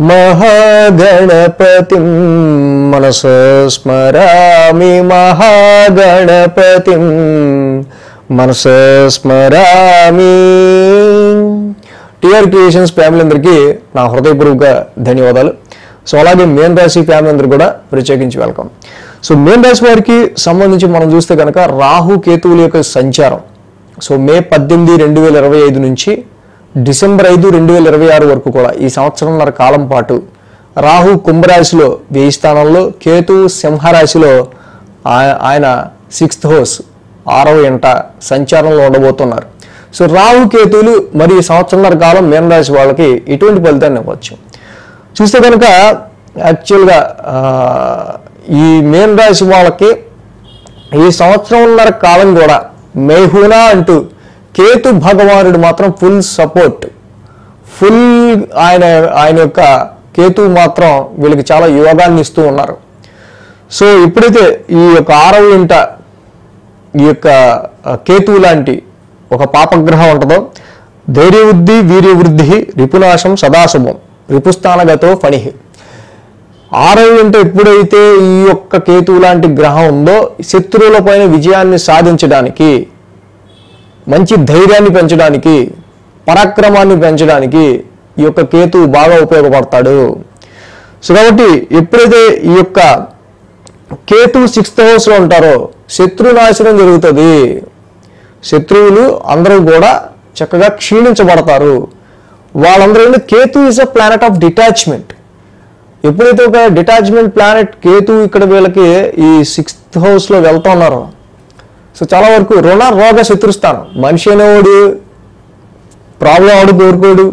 మహాగణపతిం మనసా స్మరామి మహాగణపతిం మనసా స్మరామి. TR creations family అందరికీ నా హృదయపూర్వక ధన్యవాదాలు. సో అలాగే మేన్ రాశి ఫ్యామిలీ అందరూ కూడా ప్రత్యేకించి వెల్కమ్. సో మేన్ రాశి వారికి సంబంధించి మనం చూస్తే కనుక రాహు కేతువుల యొక్క సంచారం సో మే 18, 2025 నుంచి డిసెంబర్ 5, 2026 వరకు కూడా ఈ సంవత్సరంన్నర కాలం పాటు రాహు కుంభరాశిలో 1000 స్థానంలో, కేతు సింహరాశిలో ఆయన 6th హౌస్ 6వ ఇంట సంచారంలో ఉండబోతున్నారు. సో రాహు కేతువులు మరి ఈ సంవత్సరంన్నర కాలం మీనరాశి వాళ్ళకి ఎటువంటి ఫలితాన్ని ఇవ్వచ్చు చూస్తే కనుక యాక్చువల్గా ఈ మీనరాశి వాళ్ళకి ఈ సంవత్సరంన్నర కాలం కూడా మేహునా అంటూ కేతు భగవానుడు మాత్రం ఫుల్ సపోర్ట్, ఫుల్ ఆయన యొక్క కేతు మాత్రం వీళ్ళకి చాలా యోగాన్ని ఇస్తూ ఉన్నారు. సో ఎప్పుడైతే ఈ యొక్క 6వ ఇంట ఈ యొక్క కేతువు లాంటి ఒక పాపగ్రహం ఉంటుందో ధైర్యవృద్ధి వీర్యవృద్ధి రిపునాశం సదాశుభం రిపుస్థానగతో ఫణి. 6వ ఇంట ఎప్పుడైతే ఈ యొక్క కేతువు లాంటి గ్రహం ఉందో శత్రువులపైన విజయాన్ని సాధించడానికి, మంచి ధైర్యాన్ని పెంచడానికి, పరాక్రమాన్ని పెంచడానికి ఈ యొక్క కేతువు బాగా ఉపయోగపడతాడు. సో కాబట్టి ఎప్పుడైతే ఈ యొక్క కేతువు 6th హౌస్లో ఉంటారో శత్రునాశనం జరుగుతుంది. శత్రువులు అందరూ కూడా చక్కగా క్షీణించబడతారు. వాళ్ళందరూ Ketu is a planet of detachment. ఎప్పుడైతే ఒక డిటాచ్మెంట్ ప్లానెట్ కేతు ఇక్కడ వీళ్ళకి ఈ 6th హౌస్లో వెళ్తా ఉన్నారో సో చాలా వరకు రుణ రోగ శత్రుస్థానం. మనిషి అనేవాడు ప్రాబ్లం ఎవడు కోరుకోడు,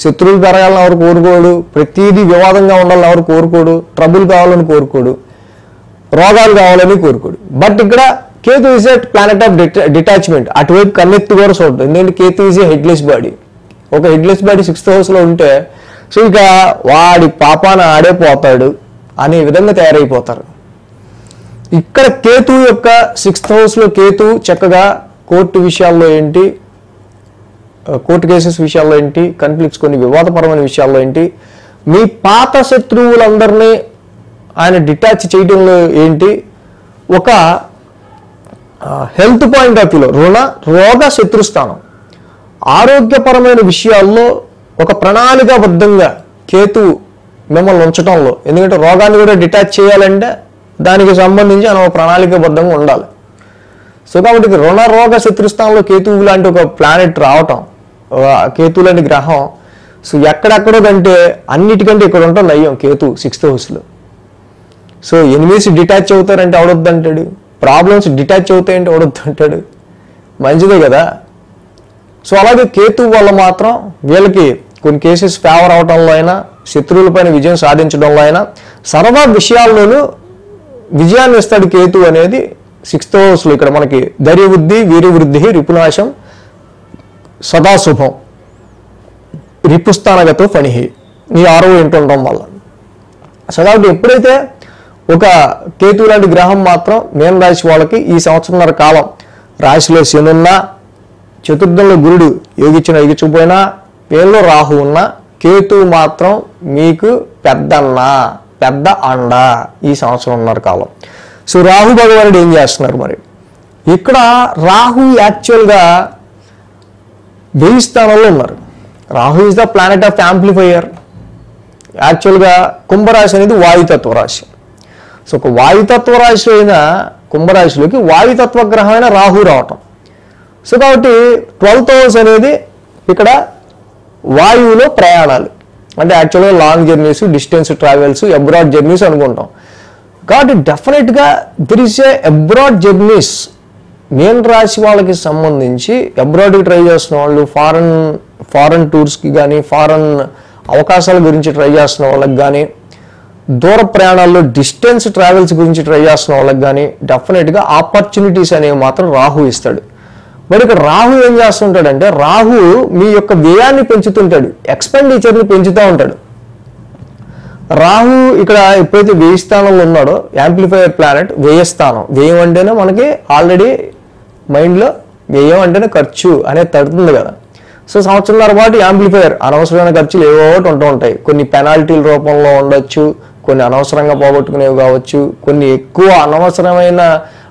శత్రువులు పెరగాలని ఎవరు కోరుకోడు, ప్రతిదీ వివాదంగా ఉండాలని ఎవరు కోరుకోడు, ట్రబుల్ కావాలని కోరుకోడు, రోగాలు కావాలని కోరుకోడు. బట్ ఇక్కడ Ketu is a planet of detachment. అటువైపు కన్నెత్తి కూడా చూడదు. ఎందుకంటే Ketu is a headless body. ఒక హెడ్లెస్ బాడీ 6th హౌస్లో ఉంటే సో ఇక వాడి పాపాన ఆడే పోతాడు అనే విధంగా తయారైపోతారు. ఇక్కడ కేతు యొక్క 6th హౌస్లో కేతు చక్కగా కోర్టు విషయాల్లో ఏంటి, కోర్టు కేసెస్ విషయాల్లో ఏంటి, కాన్ఫ్లిక్ట్స్ కొన్ని వివాదపరమైన విషయాల్లో ఏంటి, మీ పాత శత్రువులందరినీ ఆయన డిటాచ్ చేయడంలో ఏంటి, ఒక హెల్త్ పాయింట్ ఆఫ్ వ్యూలో రుణ రోగ శత్రుస్థానం ఆరోగ్యపరమైన విషయాల్లో ఒక ప్రణాళికాబద్ధంగా కేతు మిమ్మల్ని ఉంచడంలో, ఎందుకంటే రోగాన్ని కూడా డిటాచ్ చేయాలంటే దానికి సంబంధించి ఆయన ఒక ప్రణాళికాబద్ధంగా ఉండాలి. సో కాబట్టి రుణ రోగ శత్రుస్థానంలో కేతువు లాంటి ఒక ప్లానెట్ రావటం, కేతు లాంటి గ్రహం సో ఎక్కడెక్కడో కంటే అన్నిటికంటే ఇక్కడ ఉంటాం నయ్యం కేతు 6th హౌస్లో. సో ఎనిమీస్ డిటాచ్ అవుతారంటే ఎవడొద్దు అంటాడు, ప్రాబ్లమ్స్ డిటాచ్ అవుతాయంటే ఎవడొద్దు అంటాడు, మంచిదే కదా. సో అలాగే కేతు వల్ల మాత్రం వీళ్ళకి కొన్ని కేసెస్ ఫేవర్ అవడంలో అయినా, శత్రువులపైన విజయం సాధించడంలో అయినా, సర్వ విషయాల్లోనూ విజయాన్ని ఇస్తాడు కేతు అనేది 6th హౌస్లో. ఇక్కడ మనకి ధైర్యవృద్ధి వీర్యవృద్ధి రిపునాశం సదాశుభం రిపుస్థానగతో ఫణి ఈ 6వ ఇంట ఉండడం వల్ల. సో కాబట్టి ఎప్పుడైతే ఒక కేతు లాంటి గ్రహం మాత్రం మీన రాశి వాళ్ళకి ఈ సంవత్సరంన్నర కాలం రాశిలో శని ఉన్నా, చతుర్థంలో గురుడు యోగించిన యోగించకపోయినా, పేరులో రాహు ఉన్న కేతు మాత్రం మీకు పెద్ద అండ ఈ సంవత్సరంన్నర కాలం. సో రాహు భగవానుడు ఏం చేస్తున్నారు మరి ఇక్కడ? రాహు యాక్చువల్గా 1000 స్థానంలో ఉన్నారు. Rahu is the planet of amplifier. యాక్చువల్గా కుంభరాశి అనేది వాయుతత్వ రాశి. సో ఒక వాయుతత్వ రాశి అయిన కుంభరాశిలోకి వాయుతత్వ గ్రహమైన రాహు రావటం. సో కాబట్టి 12th హౌస్ అనేది ఇక్కడ వాయువులో ప్రయాణాలు అంటే యాక్చువల్గా long journeys, distance travels, abroad journeys అనుకుంటాం. కాబట్టి డెఫినెట్గా there is a abroad journeys. మీన రాశి వాళ్ళకి సంబంధించి అబ్రాడ్కి ట్రై చేస్తున్న వాళ్ళు, ఫారెన్ టూర్స్కి కానీ, ఫారెన్ అవకాశాల గురించి ట్రై చేస్తున్న వాళ్ళకి కానీ, దూర ప్రయాణాల్లో డిస్టెన్స్ ట్రావెల్స్ గురించి ట్రై చేస్తున్న వాళ్ళకి కానీ డెఫినెట్గా ఆపర్చునిటీస్ అనేవి మాత్రం రాహు ఇస్తాడు. మరి ఇక్కడ రాహు ఏం చేస్తుంటాడంటే రాహు మీ యొక్క వ్యయాన్ని పెంచుతుంటాడు, ఎక్స్పెండిచర్ని పెంచుతూ ఉంటాడు. రాహు ఇక్కడ ఎప్పుడైతే 1000 స్థానంలో ఉన్నాడో యాంప్లిఫైయర్ ప్లానెట్, వ్యయస్థానం. వ్యయం అంటేనే మనకి ఆల్రెడీ మైండ్లో వ్యయం అంటేనే ఖర్చు అనేది తడుతుంది కదా. సో సంవత్సరంన్నర పాటు యాంప్లిఫైయర్ అనవసరమైన ఖర్చులు ఏవో ఒకటి ఉంటూ ఉంటాయి. కొన్ని పెనాల్టీల రూపంలో ఉండొచ్చు, కొన్ని అనవసరంగా పోగొట్టుకునేవి కావచ్చు, కొన్ని ఎక్కువ అనవసరమైన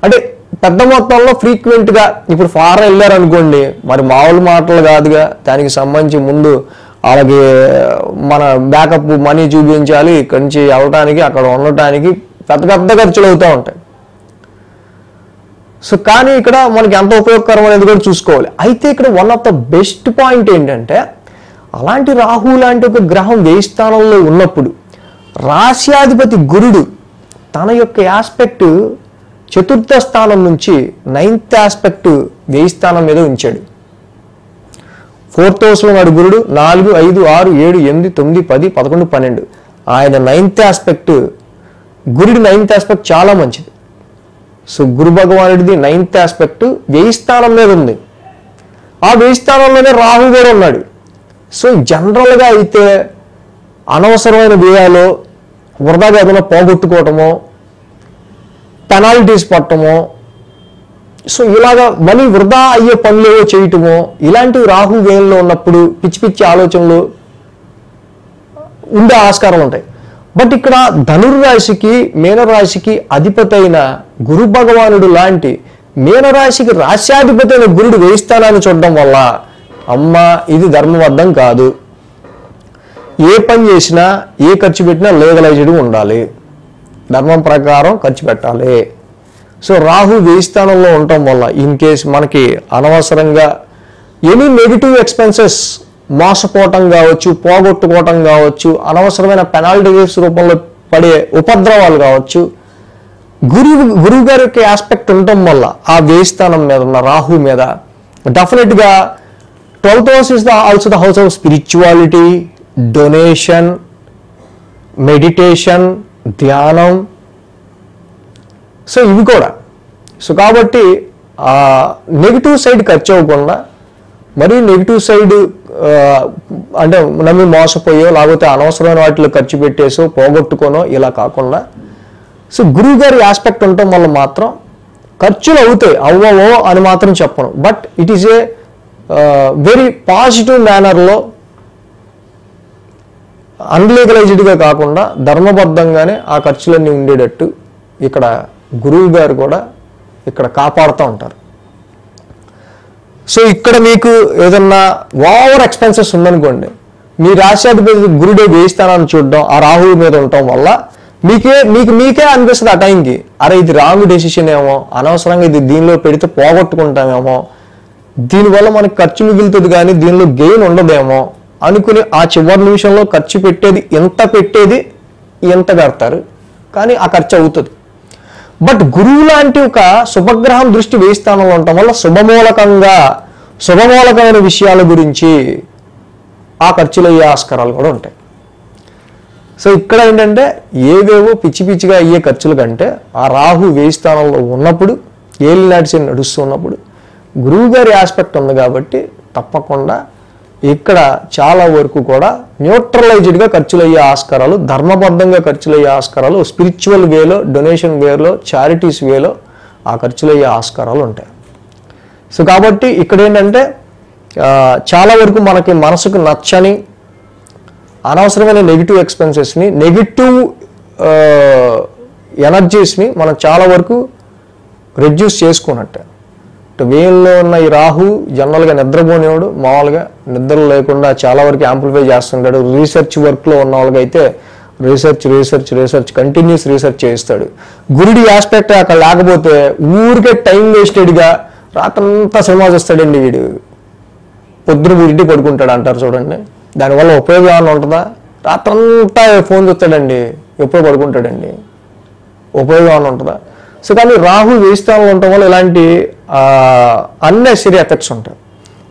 అంటే పెద్ద మొత్తంలో ఫ్రీక్వెంట్గా ఇప్పుడు ఫారెన్ వెళ్ళారు అనుకోండి, మరి మామూలు మాటలు కాదుగా, దానికి సంబంధించి ముందు అలాగే మన బ్యాకప్ మనీ చూపించాలి, ఇక్కడి నుంచి వెళ్ళటానికి అక్కడ ఉండటానికి పెద్ద పెద్ద ఖర్చులు అవుతూ ఉంటాయి. సో కానీ ఇక్కడ మనకి ఎంత ఉపయోగకరం అనేది కూడా చూసుకోవాలి. అయితే ఇక్కడ one of the best point ఏంటంటే, అలాంటి రాహు లాంటి ఒక గ్రహం వ్యయ స్థానంలో ఉన్నప్పుడు రాశ్యాధిపతి గురుడు తన యొక్క ఆస్పెక్ట్ చతుర్థ స్థానం నుంచి 9th ఆస్పెక్ట్ వ్యయ స్థానం మీద ఉంచాడు. 4th హౌస్లో వాడు గురుడు 4, 5, 6, 7, 8, 9, 10, 11, 12 ఆయన 9th ఆస్పెక్ట్, గురుడి 9th ఆస్పెక్ట్ చాలా మంచిది. సో గురు భగవానుడిది 9th ఆస్పెక్ట్ వ్యయ స్థానం మీద ఉంది. ఆ వ్యయ స్థానంలోనే రాహు కూడా ఉన్నాడు. సో జనరల్గా అయితే అనవసరమైన వ్యయాలు వృధాగా ఏదైనా పోగొట్టుకోవటమో, పెనాల్టీస్ పట్టడమో, సో ఇలాగా మనీ వృధా అయ్యే పనులు ఏవో చేయటమో, ఇలాంటివి రాహు వ్యయంలో ఉన్నప్పుడు పిచ్చి పిచ్చి ఆలోచనలు ఉండే ఆస్కారాలు ఉంటాయి. బట్ ఇక్కడ ధనుర్రాశికి మీనరాశికి అధిపతి అయిన గురు భగవానుడు లాంటి మీనరాశికి రాశ్యాధిపతి అయిన గురుడు వ్యయ స్థానాన్ని చూడడం వల్ల అమ్మ ఇది ధర్మబద్ధం కాదు, ఏ పని చేసినా ఏ ఖర్చు పెట్టినా లీగలైజ్డ్ ఉండాలి, ధర్మం ప్రకారం ఖర్చు పెట్టాలి. సో రాహు వ్యయ స్థానంలో ఉండటం వల్ల ఇన్ కేసు మనకి అనవసరంగా ఎనీ నెగిటివ్ ఎక్స్పెన్సెస్, మోసపోవటం కావచ్చు, పోగొట్టుకోవటం కావచ్చు, అనవసరమైన పెనాల్టీస్ రూపంలో పడే ఉపద్రవాలు కావచ్చు, గురువు గారి యొక్క ఆస్పెక్ట్ ఉండటం వల్ల ఆ వ్యయ స్థానం మీద ఉన్న రాహు మీద డెఫినెట్గా 12th house is also the house of spirituality, donation, meditation, ధ్యానం. సో ఇవి కూడా. సో కాబట్టి నెగిటివ్ సైడ్ ఖర్చు అవ్వకుండా, మరీ నెగిటివ్ సైడ్ అంటే నమ్మి మోసపోయో లేకపోతే అనవసరమైన వాటిలో ఖర్చు పెట్టేసో పోగొట్టుకోనో ఇలా కాకుండా, సో గురువు గారి ఆస్పెక్ట్ ఉండటం వల్ల మాత్రం ఖర్చులు అవుతాయి, అవ్వవో అని మాత్రం చెప్పను. But it is a very positive మేనర్లో, అన్లీగలైజ్డ్గా కాకుండా ధర్మబద్ధంగానే ఆ ఖర్చులన్నీ ఉండేటట్టు ఇక్కడ గురువు గారు కూడా ఇక్కడ కాపాడుతూ ఉంటారు. సో ఇక్కడ మీకు ఏదన్నా ఓవర్ ఎక్స్పెన్సెస్ ఉందనుకోండి, మీ రాశ్యాధిపతి గురుడే వ్యయ స్థానాన్ని చూడడం ఆ రాహువు మీద ఉండటం వల్ల మీకే అనిపిస్తుంది ఆ టైంకి, అరే ఇది రాంగ్ డెసిషన్ ఏమో, అనవసరంగా ఇది దీనిలో పెడితే పోగొట్టుకుంటామేమో, దీనివల్ల మనకి ఖర్చు మిగులుతుంది కానీ దీనిలో గెయిన్ ఉండదేమో అనుకుని ఆ చివరి నిమిషంలో ఖర్చు పెట్టేది ఎంత కడతారు, కానీ ఆ ఖర్చు అవుతుంది. బట్ గురువు లాంటి ఒక శుభగ్రహం దృష్టి వ్యయ స్థానంలో ఉండటం వల్ల శుభమూలకమైన విషయాల గురించి ఆ ఖర్చులు అయ్యే ఆస్కారాలు కూడా ఉంటాయి. సో ఇక్కడ ఏంటంటే ఏవేవో పిచ్చి పిచ్చిగా అయ్యే ఖర్చుల కంటే ఆ రాహు వ్యయ స్థానంలో ఉన్నప్పుడు, ఏలినాటి నడుస్తున్నప్పుడు గురువు గారి ఆస్పెక్ట్ ఉంది కాబట్టి తప్పకుండా ఇక్కడ చాలా వరకు కూడా న్యూట్రలైజ్డ్గా ఖర్చులు అయ్యే ఆస్కారాలు, ధర్మబద్ధంగా ఖర్చులు అయ్యే ఆస్కారాలు, స్పిరిచువల్ వేలో, డొనేషన్ వేలో, చారిటీస్ వేలో ఆ ఖర్చులు అయ్యే ఆస్కారాలు ఉంటాయి. సో కాబట్టి ఇక్కడ ఏంటంటే చాలా వరకు మనకి మనసుకు నచ్చని అనవసరమైన నెగిటివ్ ఎక్స్పెన్సెస్ని, నెగిటివ్ ఎనర్జీస్ని మనం చాలా వరకు రెడ్యూస్ చేసుకున్నట్టే. వేయంలో ఉన్న ఈ రాహు జనరల్గా నిద్రపోనేవాడు, మామూలుగా నిద్ర లేకుండా చాలా వరకు యాంప్లిఫై చేస్తుంటాడు. రీసెర్చ్ వర్క్లో ఉన్న వాళ్ళకైతే రీసెర్చ్ కంటిన్యూస్ రీసెర్చ్ చేస్తాడు. గురుడి ఆస్పెక్ట్ అక్కడ లేకపోతే ఊరికే టైం వేస్టెడ్గా రాత్రంతా సినిమా చూస్తాడండి వీడు, పొద్దున వీడింటి పడుకుంటాడు అంటారు చూడండి. దానివల్ల ఉపయోగం ఏమైనా ఉంటుందా? రాత్రంతా ఫోన్ చూస్తాడండి, ఎప్పుడు పడుకుంటాడండి, ఉపయోగం ఏమైనా ఉంటుందా? సో కానీ రాహు వ్యయ స్థానంలో ఉండటం వల్ల ఇలాంటి అన్నెసరీ ఎఫెక్ట్స్ ఉంటాయి.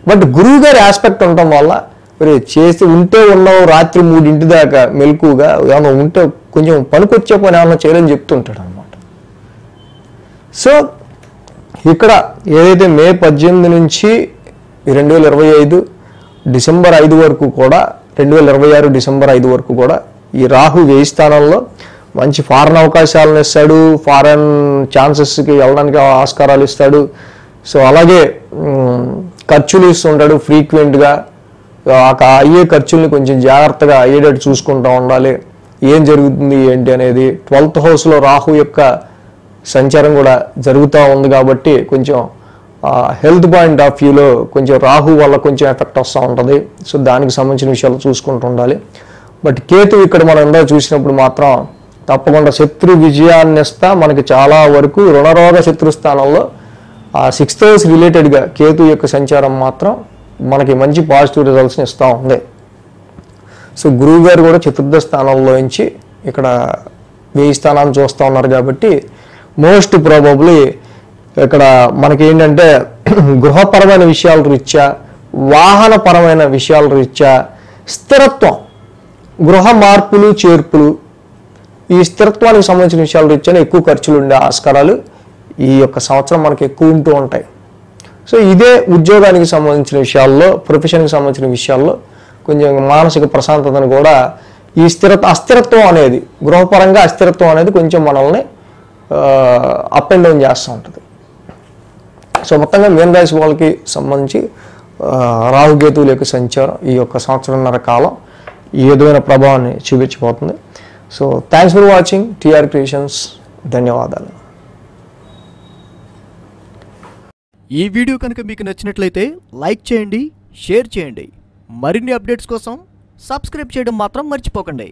బట్ గురువు గారి ఆస్పెక్ట్ ఉండటం వల్ల మరి చేసి ఉంటే ఉన్నావు రాత్రి 3 దాకా మెలకుగా ఏమైనా ఉంటే కొంచెం పనికొచ్చే పని ఏమైనా చేయాలని చెప్తుంటాడు అనమాట. సో ఇక్కడ ఏదైతే మే 18 నుంచి 2025 డిసెంబర్ 5 వరకు కూడా, 2026 డిసెంబర్ 5 వరకు కూడా ఈ రాహు వ్యయ స్థానంలో మంచి ఫారెన్ అవకాశాలను ఇస్తాడు, ఫారెన్ ఛాన్సెస్కి వెళ్ళడానికి ఆస్కారాలు ఇస్తాడు. సో అలాగే ఖర్చులు ఇస్తుంటాడు ఫ్రీక్వెంట్గా. అయ్యే ఖర్చుల్ని కొంచెం జాగ్రత్తగా అయ్యేటట్టు చూసుకుంటూ ఉండాలి. ఏం జరుగుతుంది ఏంటి అనేది 12th హౌస్లో రాహు యొక్క సంచారం కూడా జరుగుతూ ఉంది కాబట్టి కొంచెం హెల్త్ పాయింట్ ఆఫ్ వ్యూలో కొంచెం రాహు వల్ల కొంచెం ఎఫెక్ట్ వస్తూ ఉంటుంది. సో దానికి సంబంధించిన విషయాలు చూసుకుంటూ ఉండాలి. బట్ కేతు ఇక్కడ మనం ఇందాక చూసినప్పుడు మాత్రం తప్పకుండా శత్రు విజయాన్ని ఇస్తా మనకి చాలా వరకు రుణరోగ శత్రు స్థానంలో ఆ 6th హౌస్ రిలేటెడ్గా కేతు యొక్క సంచారం మాత్రం మనకి మంచి పాజిటివ్ రిజల్ట్స్ని ఇస్తూ ఉంది. సో గురువు గారు కూడా 4th స్థానంలోంచి ఇక్కడ 1000 స్థానాన్ని చూస్తూ ఉన్నారు కాబట్టి మోస్ట్ ప్రాబబ్లీ ఇక్కడ మనకి ఏంటంటే గృహపరమైన విషయాల రీత్యా, వాహనపరమైన విషయాల రీత్యా, స్థిరత్వం, గృహ మార్పులు చేర్పులు, ఈ స్థిరత్వానికి సంబంధించిన విషయాల రీత్యానే ఎక్కువ ఖర్చులు ఉండే ఆస్కారాలు ఈ యొక్క సంవత్సరం మనకి ఎక్కువ ఉంటూ ఉంటాయి. సో ఇదే ఉద్యోగానికి సంబంధించిన విషయాల్లో, ప్రొఫెషన్కి సంబంధించిన విషయాల్లో కొంచెం మానసిక ప్రశాంతతను కూడా ఈ అస్థిరత్వం అనేది, గృహపరంగా అస్థిరత్వం అనేది కొంచెం మనల్ని అప్ అండ్ డౌన్ చేస్తూ ఉంటుంది. సో మొత్తంగా మీన రాశి వాళ్ళకి సంబంధించి రాహుకేతువుల యొక్క సంచారం ఈ యొక్క సంవత్సరంన్నర కాలం ఈ విధమైన ప్రభావాన్ని చూపించబోతుంది. So thanks for watching TR creations. ధన్యవాదాలు. ఈ వీడియో కనుక మీకు నచ్చినట్లయితే లైక్ చేయండి, షేర్ చేయండి. మరిన్ని అప్డేట్స్ కోసం సబ్స్క్రైబ్ చేయడం మాత్రం మర్చిపోకండి.